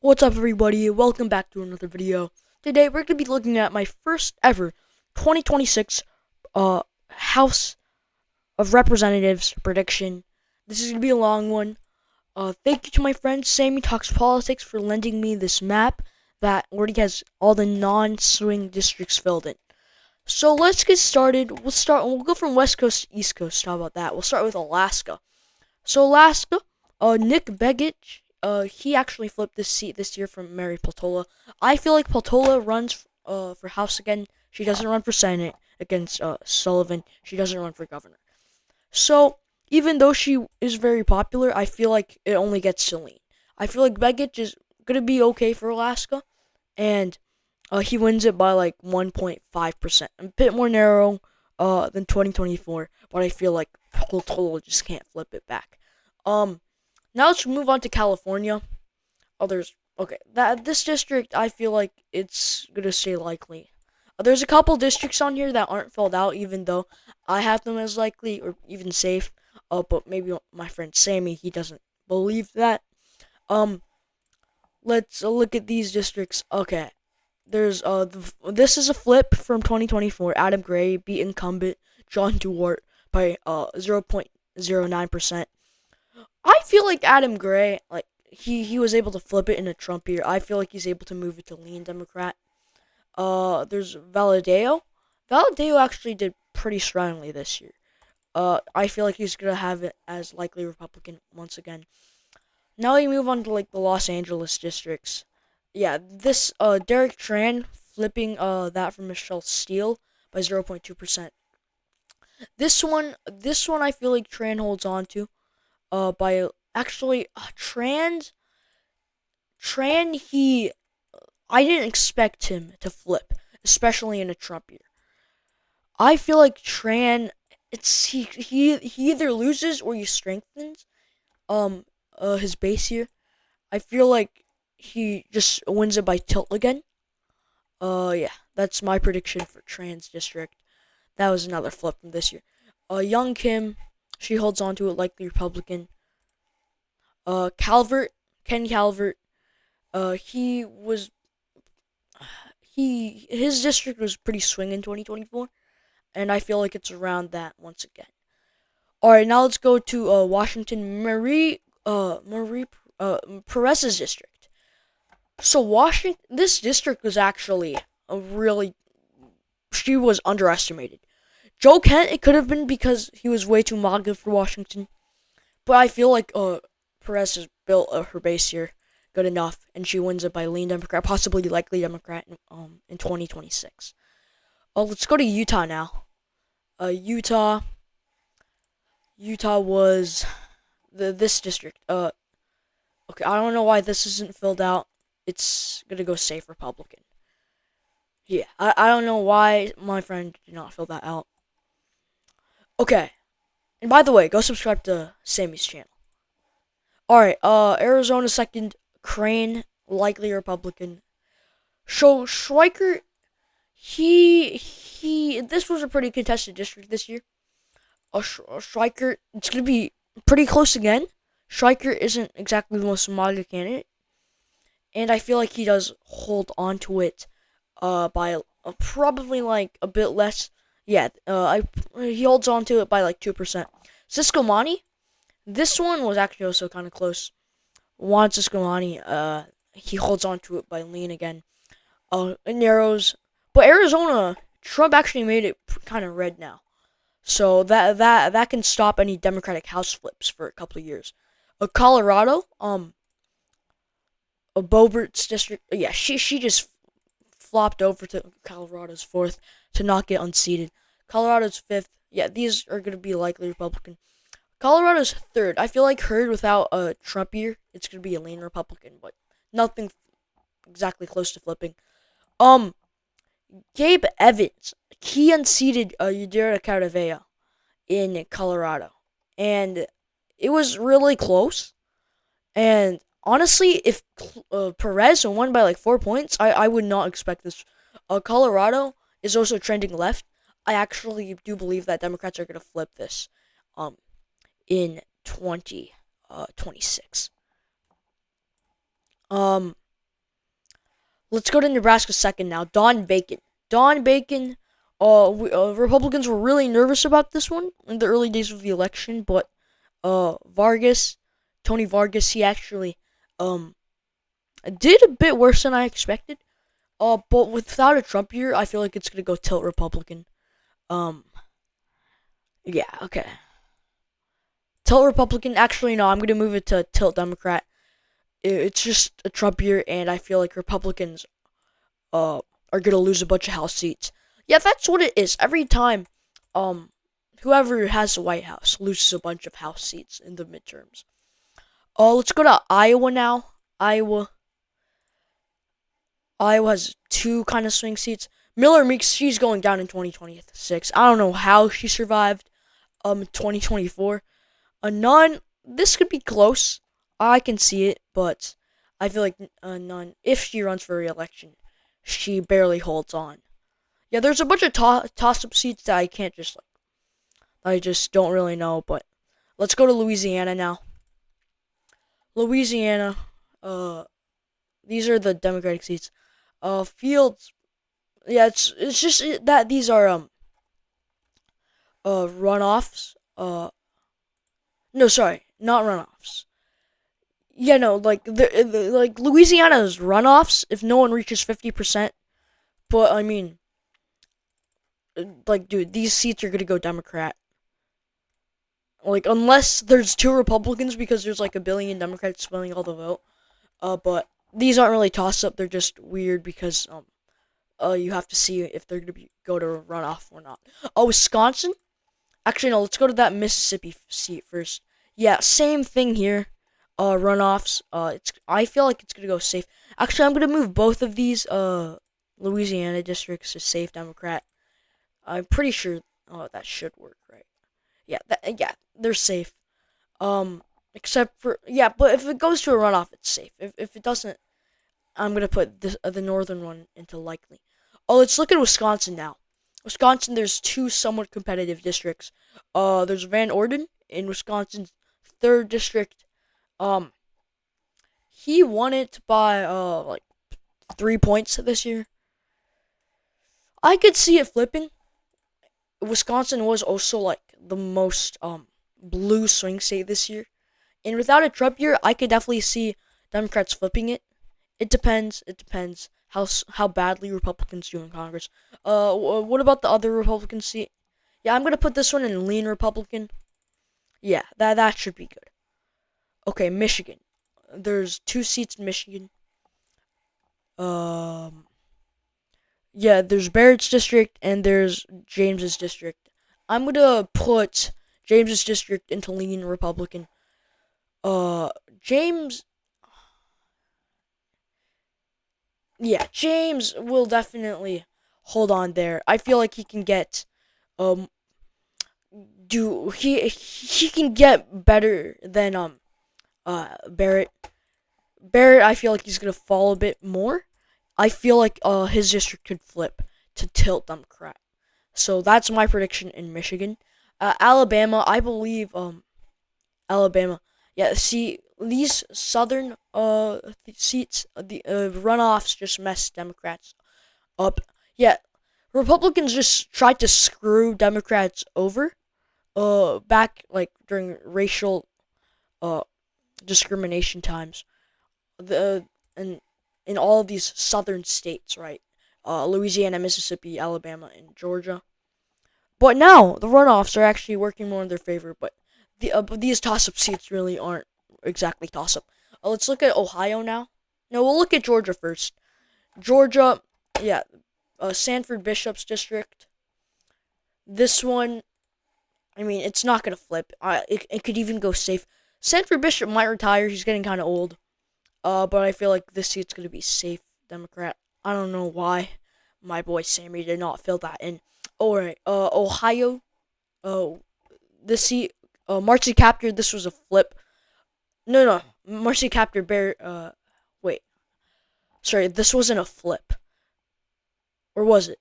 What's up, everybody? Welcome back to another video. Today we're going to be looking at my first ever 2026 House of Representatives prediction. This is going to be a long one. Thank you to my friend Sammy Talks Politics for lending me this map that already has all the non-swing districts filled in. So let's get started. We'll go from West Coast to East Coast. How about that? We'll start with Alaska. So Alaska, Nick Begich, he actually flipped this seat this year from Mary Peltola. I feel like Peltola runs for House again. She doesn't run for Senate against Sullivan. She doesn't run for governor. So even though she is very popular, I feel like it only gets Celine. I feel like Begich is gonna be okay for Alaska, and he wins it by like 1.5%, a bit more narrow than 2024. But I feel like Peltola just can't flip it back. Um, Now let's move on to California. There's okay. That this district, I feel like it's gonna stay likely. There's a couple districts on here that aren't filled out, even though I have them as likely or even safe. But maybe my friend Sammy, he doesn't believe that. Um, let's look at these districts. Okay, there's this is a flip from 2024. Adam Gray beat incumbent John Dewart by 0.09%. I feel like Adam Gray, like he was able to flip it in a Trump year. I feel like he's able to move it to lean Democrat. There's Valadeo. Valadeo actually did pretty strongly this year. I feel like he's gonna have it as likely Republican once again. Now we move on to like the Los Angeles districts. Yeah, this Derek Tran flipping that from Michelle Steele by 0.2%. This one I feel like Tran holds on to. By actually Tran he I didn't expect him to flip, especially in a Trump year. I feel like Tran he either loses or he strengthens his base here. I feel like he just wins it by tilt again. Yeah, that's my prediction for Tran's district. That was another flip from this year. Young Kim, she holds on to it like the Republican. Calvert, Ken Calvert, he was his district was pretty swing in 2024, and I feel like it's around that once again. All right, now let's go to Washington Marie Perez's district. So Washington, this district was actually a really she was underestimated. Joe Kent, it could have been because he was way too MAGA for Washington, but I feel like Perez has built her base here good enough, and she wins it by lean Democrat, possibly likely Democrat in 2026. Let's go to Utah now. Utah was this district. Okay, I don't know why this isn't filled out. It's gonna go safe Republican. Yeah, I don't know why my friend did not fill that out. Okay, and by the way, go subscribe to Sammy's channel. All right, Arizona second, Crane likely Republican. So Schweikert, he this was a pretty contested district this year. Schweikert, it's gonna be pretty close again. Schweikert isn't exactly the most MAGA candidate, and I feel like he does hold on to it by probably like a bit less. Yeah, he holds on to it by like 2%. Cisco Monty, this one was actually also kind of close. Juan Ciscomani, he holds on to it by lean again. It narrows, but Arizona, Trump actually made it kind of red now, so that can stop any Democratic House flips for a couple of years. Colorado, Bobert's district, yeah, she just flopped over to Colorado's fourth to not get unseated. Colorado's fifth, yeah, these are gonna be likely Republican. Colorado's third. I feel like Hurd without a Trump year, it's gonna be a lean Republican, but nothing exactly close to flipping. Um, Gabe Evans, he unseated Yadira Caravea in Colorado, and it was really close. And honestly, if Perez won by like 4 points, I would not expect this. Colorado is also trending left. I actually do believe that Democrats are gonna flip this. In 2026. Let's go to Nebraska second now. Don Bacon. Don Bacon. Republicans were really nervous about this one in the early days of the election, but Tony Vargas, he actually did a bit worse than I expected. But without a Trump year, I feel like it's gonna go tilt Republican. Um, yeah, okay. Tilt Republican. Actually, no, I'm gonna move it to tilt Democrat. It's just a Trump year, and I feel like Republicans are gonna lose a bunch of House seats. Yeah, that's what it is. Every time, whoever has the White House loses a bunch of House seats in the midterms. Let's go to Iowa now. Iowa has two kind of swing seats. Miller Meeks, she's going down in 2026. I don't know how she survived 2024. None. This could be close. I can see it, but I feel like None, if she runs for re-election, she barely holds on. Yeah, there's a bunch of toss-up seats that I just don't really know, but let's go to Louisiana now. Louisiana, these are the Democratic seats. Fields, yeah, it's just that these are runoffs. No, sorry, not runoffs. Yeah, no, like Louisiana's runoffs if no one reaches 50%. But I mean, like, dude, these seats are gonna go Democrat. Like, unless there's two Republicans because there's like a billion Democrats splitting all the vote. But these aren't really toss up. They're just weird because you have to see if they're gonna go to a runoff or not. Oh, Wisconsin. Actually, no. Let's go to that Mississippi seat first. Yeah, same thing here. Runoffs. I feel like it's gonna go safe. Actually, I'm gonna move both of these Louisiana districts to safe Democrat. I'm pretty sure. Oh, that should work, right? Yeah, they're safe. Except for but if it goes to a runoff, it's safe. If it doesn't, I'm gonna put the northern one into likely. Oh, let's look at Wisconsin now. Wisconsin, there's two somewhat competitive districts. There's Van Orden in Wisconsin's third district. He won it by like 3 points this year. I could see it flipping. Wisconsin was also like the most blue swing state this year. And without a Trump year, I could definitely see Democrats flipping it. It depends. It depends how badly Republicans do in Congress. What about the other Republican seat? Yeah, I'm gonna put this one in lean Republican. Yeah, that should be good. Okay, Michigan. There's two seats in Michigan. Yeah, there's Barrett's district and there's James's district. I'm gonna put James's district into lean Republican. James. Yeah, James will definitely hold on there. I feel like he can get he can get better than Barrett. Barrett, I feel like he's gonna fall a bit more. I feel like his district could flip to tilt Democrat. So that's my prediction in Michigan. Alabama, I believe Alabama. Yeah, see, these southern seats, the runoffs just mess Democrats up. Yeah, Republicans just tried to screw Democrats over back like during racial discrimination times. And in all of these southern states, right? Louisiana, Mississippi, Alabama, and Georgia. But now the runoffs are actually working more in their favor. But these toss-up seats really aren't exactly toss-up. Let's look at Ohio now. No, we'll look at Georgia first. Georgia, yeah, Sanford Bishop's district. This one, I mean, it's not gonna flip. It could even go safe. Sanford Bishop might retire. He's getting kind of old. But I feel like this seat's gonna be safe Democrat. I don't know why my boy Sammy did not fill that in. Alright, Ohio. Oh, this seat, Marcy Captor, this was a flip. No, Marcy Captor, wait. Sorry, this wasn't a flip. Or was it?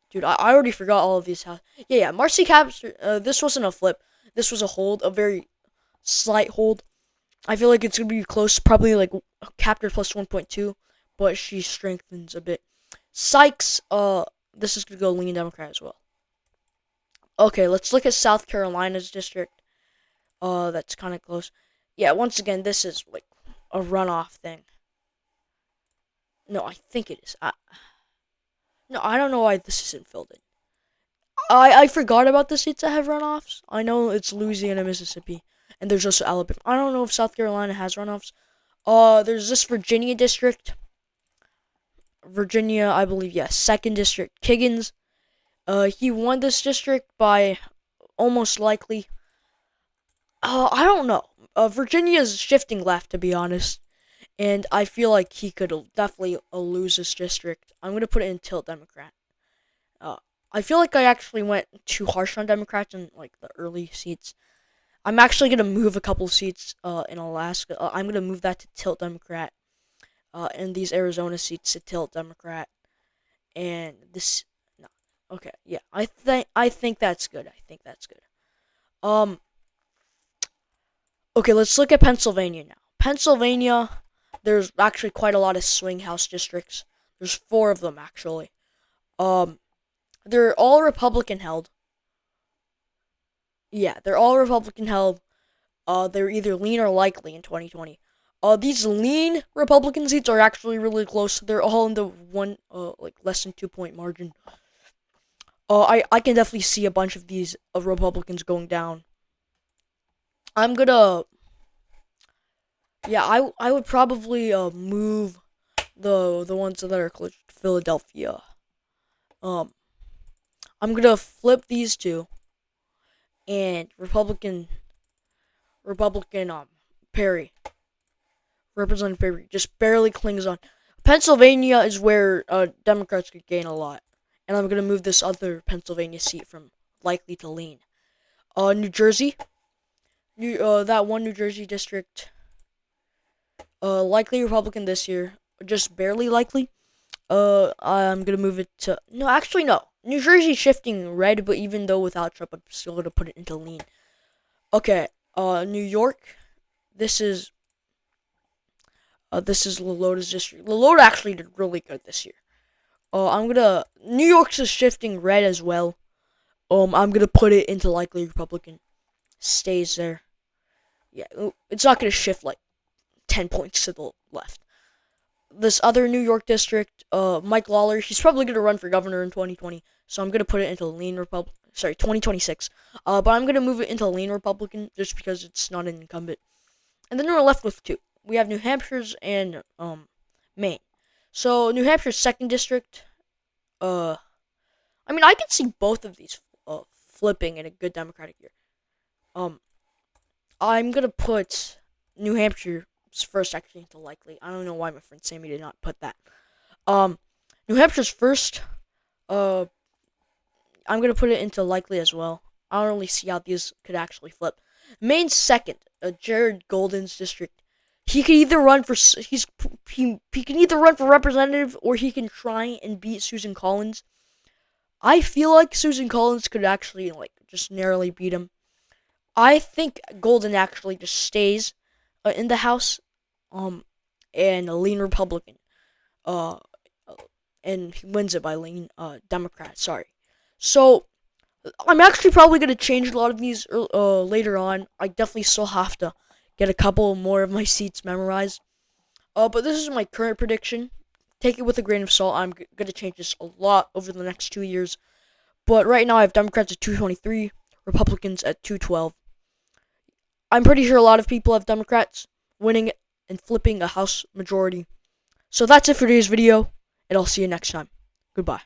Dude, I already forgot all of these. Yeah, Marcy Captor, this wasn't a flip. This was a hold, a very slight hold. I feel like it's going to be close, probably like Captor plus 1.2. but she strengthens a bit. Sykes, this is gonna go lean Democrat as well. Okay, let's look at South Carolina's district. That's kind of close. Yeah, once again, this is like a runoff thing. No, I think it is. No, I don't know why this isn't filled in. I forgot about the states that have runoffs. I know it's Louisiana, Mississippi, and there's also Alabama. I don't know if South Carolina has runoffs. There's this Virginia district. Virginia, I believe, yes. Second district, Kiggins. He won this district by almost likely. I don't know. Virginia's shifting left, to be honest, and I feel like he could definitely lose this district. I'm gonna put it in tilt Democrat. I feel like I actually went too harsh on Democrats in like the early seats. I'm actually gonna move a couple seats in Alaska. I'm gonna move that to tilt Democrat. And these Arizona seats to tilt Democrat. And this, no, okay, yeah, I think that's good. I think that's good. Okay, let's look at Pennsylvania now. Pennsylvania, there's actually quite a lot of swing house districts. There's 4 of them actually. They're all Republican held. Yeah, they're all Republican held. They're either lean or likely in 2020. These lean Republican seats are actually really close. They're all in the one, like less than 2-point margin. I can definitely see a bunch of these Republicans going down. I'm gonna, yeah, I would probably move the ones that are close to Philadelphia. I'm gonna flip these 2, and Republican Perry. Representative Perry just barely clings on. Pennsylvania is where Democrats could gain a lot. And I'm going to move this other Pennsylvania seat from likely to lean. New Jersey. That one New Jersey district. Likely Republican this year. Just barely likely. I'm going to move it to... No, actually, no. New Jersey's shifting red, but even though without Trump, I'm still going to put it into lean. Okay. New York. This is Lolota's district. Lolota actually did really good this year. New York's is shifting red as well. I'm gonna put it into likely Republican. Stays there. Yeah, it's not gonna shift like 10 points to the left. This other New York district, Mike Lawler, he's probably gonna run for governor in 2020. So I'm gonna put it into lean Republican. Sorry, 2026. But I'm gonna move it into lean Republican just because it's not an incumbent. And then we're left with 2. We have New Hampshire's and Maine. So New Hampshire's second district. I mean, I can see both of these flipping in a good Democratic year. I'm gonna put New Hampshire's first actually into likely. I don't know why my friend Sammy did not put that. New Hampshire's first. I'm gonna put it into likely as well. I don't really see how these could actually flip. Maine's second. Jared Golden's district. He can either run for he can either run for representative or he can try and beat Susan Collins. I feel like Susan Collins could actually like just narrowly beat him. I think Golden actually just stays in the House, and a lean Republican, and he wins it by lean Democrat. Sorry. So I'm actually probably gonna change a lot of these later on. I definitely still have to get a couple more of my seats memorized. But this is my current prediction. Take it with a grain of salt. I'm going to change this a lot over the next 2 years. But right now I have Democrats at 223, Republicans at 212. I'm pretty sure a lot of people have Democrats winning and flipping a House majority. So that's it for today's video, and I'll see you next time. Goodbye.